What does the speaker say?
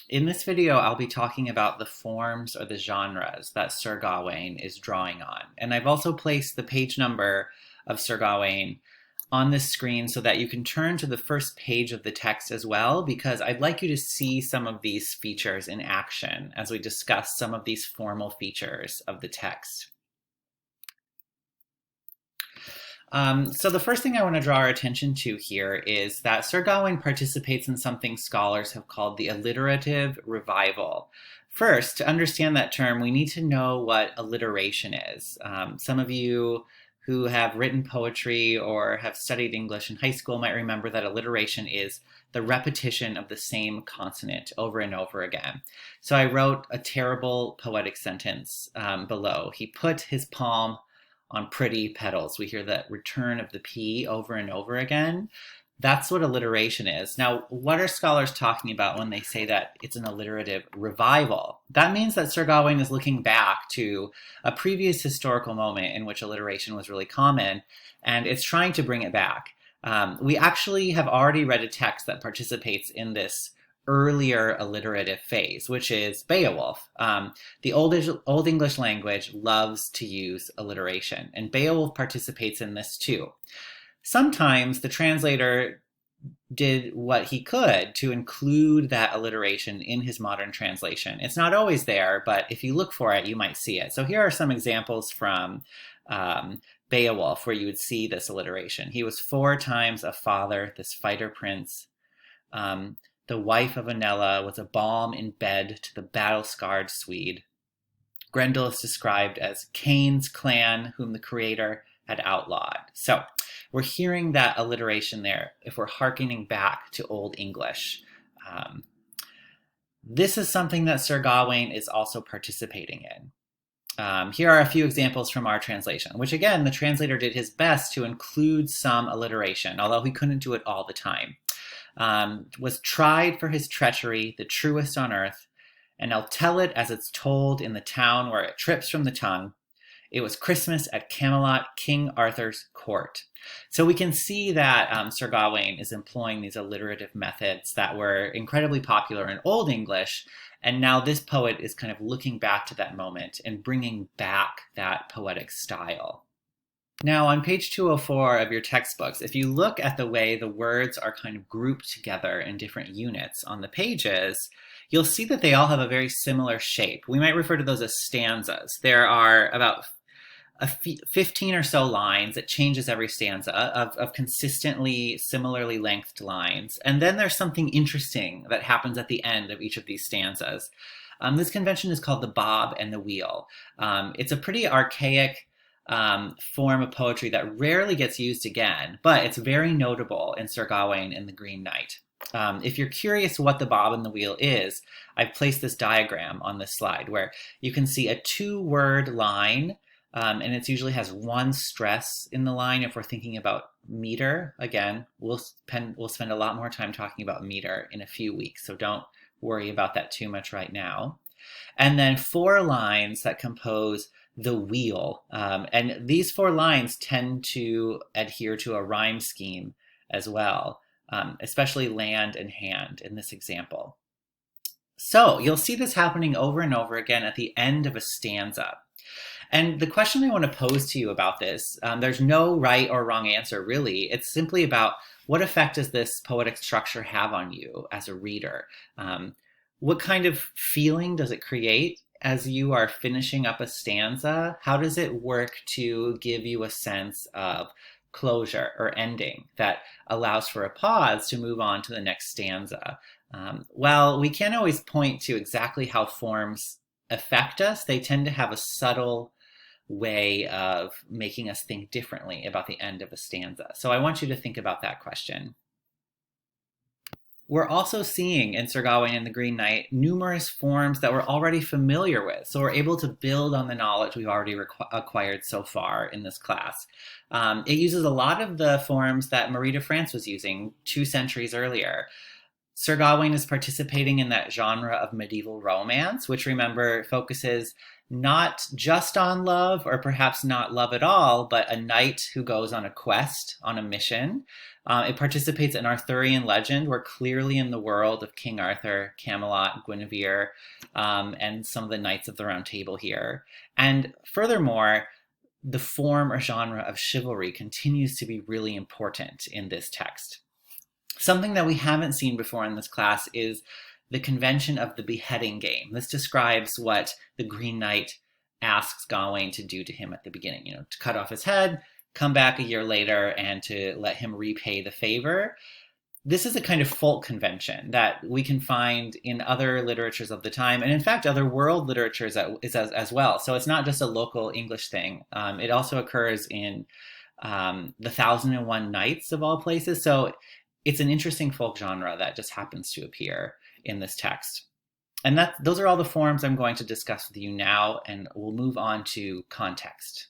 In this video, I'll be talking about the forms or the genres that Sir Gawain is drawing on. And I've also placed the page number of Sir Gawain on this screen so that you can turn to the first page of the text as well, because I'd like you to see some of these features in action as we discuss some of these formal features of the text. So the first thing I want to draw our attention to here is that Sir Gawain participates in something scholars have called the alliterative revival. First, to understand that term, we need to know what alliteration is. Some of you who have written poetry or have studied English in high school might remember that alliteration is the repetition of the same consonant over and over again. So I wrote a terrible poetic sentence below. He put his palm on pretty petals. We hear that return of the P over and over again. That's what alliteration is. Now, what are scholars talking about when they say that it's an alliterative revival? That means that Sir Gawain is looking back to a previous historical moment in which alliteration was really common, and it's trying to bring it back. We actually have already read a text that participates in this earlier alliterative phase, which is Beowulf. The Old English language loves to use alliteration, and Beowulf participates in this too. Sometimes the translator did what he could to include that alliteration in his modern translation. It's not always there, but if you look for it, you might see it. So here are some examples from Beowulf where you would see this alliteration. He was 4 times a father, this fighter prince. The wife of Anella was a balm in bed to the battle-scarred Swede. Grendel is described as Cain's clan, whom the creator had outlawed. So we're hearing that alliteration there if we're hearkening back to Old English. This is something that Sir Gawain is also participating in. Here are a few examples from our translation, which again, the translator did his best to include some alliteration, although he couldn't do it all the time. Was tried for his treachery, the truest on earth, and I'll tell it as it's told in the town where it trips from the tongue. It was Christmas at Camelot, King Arthur's court. So we can see that Sir Gawain is employing these alliterative methods that were incredibly popular in Old English, and now this poet is kind of looking back to that moment and bringing back that poetic style. Now, on page 204 of your textbooks, if you look at the way the words are kind of grouped together in different units on the pages, you'll see that they all have a very similar shape. We might refer to those as stanzas. There are about 15 or so lines. It changes every stanza of consistently similarly lengthed lines. And then there's something interesting that happens at the end of each of these stanzas. This convention is called the bob and the wheel. It's a pretty archaic form of poetry that rarely gets used again, but it's very notable in Sir Gawain and the Green Knight. If you're curious what the bob and the wheel is, I've placed this diagram on this slide where you can see a 2-word line, and it usually has 1 stress in the line. If we're thinking about meter, again, we'll spend a lot more time talking about meter in a few weeks, so don't worry about that too much right now. And then 4 lines that compose the wheel. And these 4 lines tend to adhere to a rhyme scheme as well, especially land and hand in this example. So you'll see this happening over and over again at the end of a stanza. And the question I want to pose to you about this, there's no right or wrong answer, really. It's simply about what effect does this poetic structure have on you as a reader? What kind of feeling does it create as you are finishing up a stanza? How does it work to give you a sense of closure or ending that allows for a pause to move on to the next stanza? Well, we can't always point to exactly how forms affect us. They tend to have a subtle way of making us think differently about the end of a stanza. So I want you to think about that question. We're also seeing in Sir Gawain and the Green Knight numerous forms that we're already familiar with. So we're able to build on the knowledge we've already acquired so far in this class. It uses a lot of the forms that Marie de France was using 2 centuries earlier. Sir Gawain is participating in that genre of medieval romance, which remember focuses not just on love, or perhaps not love at all, but a knight who goes on a quest, on a mission. It participates in Arthurian legend. We're clearly in the world of King Arthur, Camelot, Guinevere, and some of the Knights of the Round Table here. And furthermore, the form or genre of chivalry continues to be really important in this text. Something that we haven't seen before in this class is the convention of the beheading game. This describes what the Green Knight asks Gawain to do to him at the beginning, to cut off his head, come back a year later, and to let him repay the favor. This is a kind of folk convention that we can find in other literatures of the time, and in fact, other world literatures as well. So it's not just a local English thing. It also occurs in the Thousand and One Nights of all places. So it's an interesting folk genre that just happens to appear in this text. And those are all the forms I'm going to discuss with you now, and we'll move on to context.